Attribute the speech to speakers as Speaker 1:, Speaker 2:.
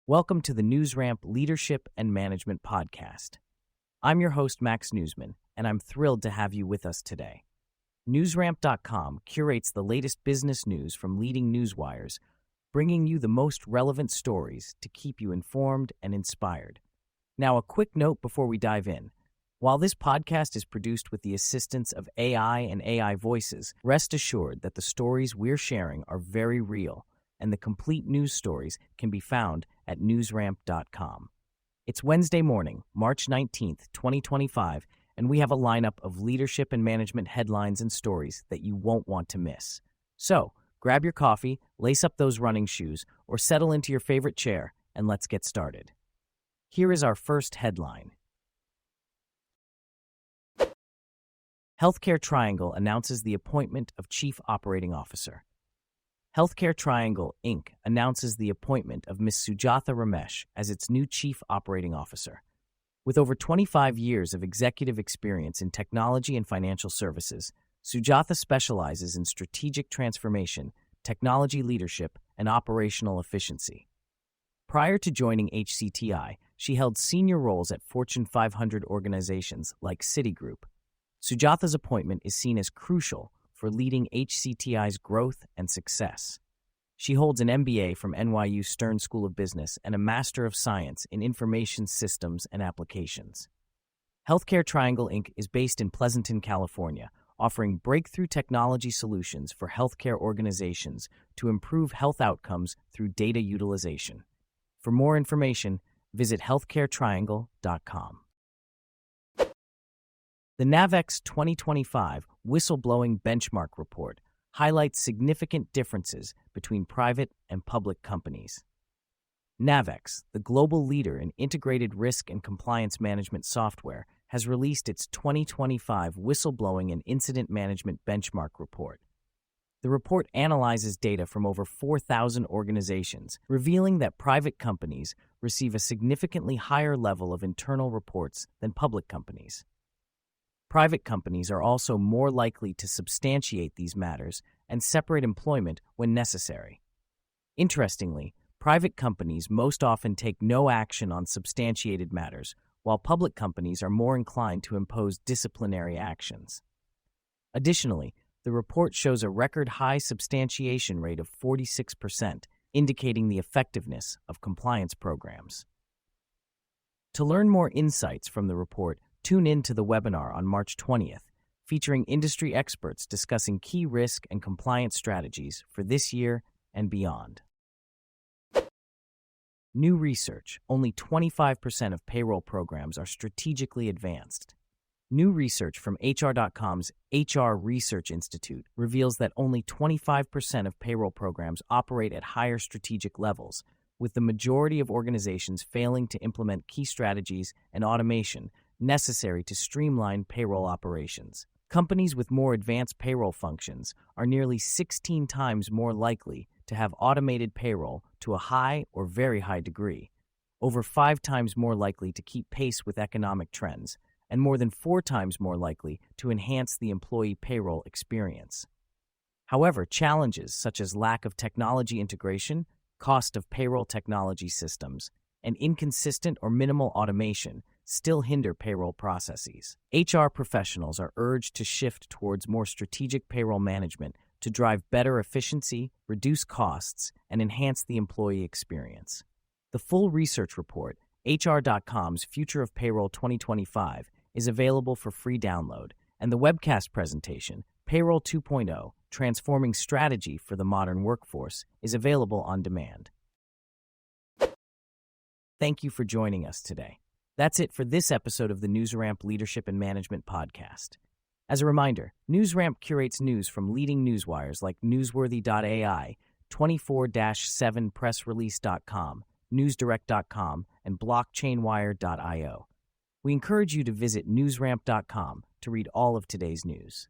Speaker 1: Welcome to the NewsRamp Leadership and Management Podcast. I'm your host, Max Newsman, and I'm thrilled to have you with us today. NewsRamp.com curates the latest business news from leading newswires, bringing you the most relevant stories to keep you informed and inspired. Now, a quick note before we dive in. While this podcast is produced with the assistance of AI and AI voices, rest assured that the stories we're sharing are very real, and the complete news stories can be found at newsramp.com. It's Wednesday morning, March 19th, 2025, and we have a lineup of leadership and management headlines and stories that you won't want to miss. So, grab your coffee, lace up those running shoes, or settle into your favorite chair, and let's get started. Here is our first headline. Healthcare Triangle announces the appointment of Chief Operating Officer. Healthcare Triangle, Inc. announces the appointment of Ms. Sujatha Ramesh as its new Chief Operating Officer. With over 25 years of executive experience in technology and financial services, Sujatha specializes in strategic transformation, technology leadership, and operational efficiency. Prior to joining HCTI, she held senior roles at Fortune 500 organizations like Citigroup. Sujatha's appointment is seen as crucial for leading HCTI's growth and success. She holds an MBA from NYU Stern School of Business and a Master of Science in Information Systems and Applications. Healthcare Triangle, Inc. is based in Pleasanton, California, offering breakthrough technology solutions for healthcare organizations to improve health outcomes through data utilization. For more information, visit healthcaretriangle.com. The NAVEX 2025 Whistleblowing Benchmark Report highlights significant differences between private and public companies. NAVEX, the global leader in integrated risk and compliance management software, has released its 2025 Whistleblowing and Incident Management Benchmark Report. The report analyzes data from over 4,000 organizations, revealing that private companies receive a significantly higher level of internal reports than public companies. Private companies are also more likely to substantiate these matters and separate employment when necessary. Interestingly, private companies most often take no action on substantiated matters, while public companies are more inclined to impose disciplinary actions. Additionally, the report shows a record-high substantiation rate of 46%, indicating the effectiveness of compliance programs. To learn more insights from the report, tune in to the webinar on March 20th, featuring industry experts discussing key risk and compliance strategies for this year and beyond. New research: only 25% of payroll programs are strategically advanced. New research from HR.com's HR Research Institute reveals that only 25% of payroll programs operate at higher strategic levels, with the majority of organizations failing to implement key strategies and automation necessary to streamline payroll operations. Companies with more advanced payroll functions are nearly 16 times more likely to have automated payroll to a high or very high degree, over 5 times more likely to keep pace with economic trends, and more than 4 times more likely to enhance the employee payroll experience. However, challenges such as lack of technology integration, cost of payroll technology systems, and inconsistent or minimal automation still hinder payroll processes. HR professionals are urged to shift towards more strategic payroll management to drive better efficiency, reduce costs, and enhance the employee experience. The full research report, HR.com's Future of Payroll 2025, is available for free download, and the webcast presentation, Payroll 2.0, Transforming Strategy for the Modern Workforce, is available on demand. Thank you for joining us today. That's it for this episode of the NewsRamp Leadership and Management Podcast. As a reminder, NewsRamp curates news from leading newswires like Newsworthy.ai, 24-7pressrelease.com, NewsDirect.com, and BlockchainWire.io. We encourage you to visit newsramp.com to read all of today's news.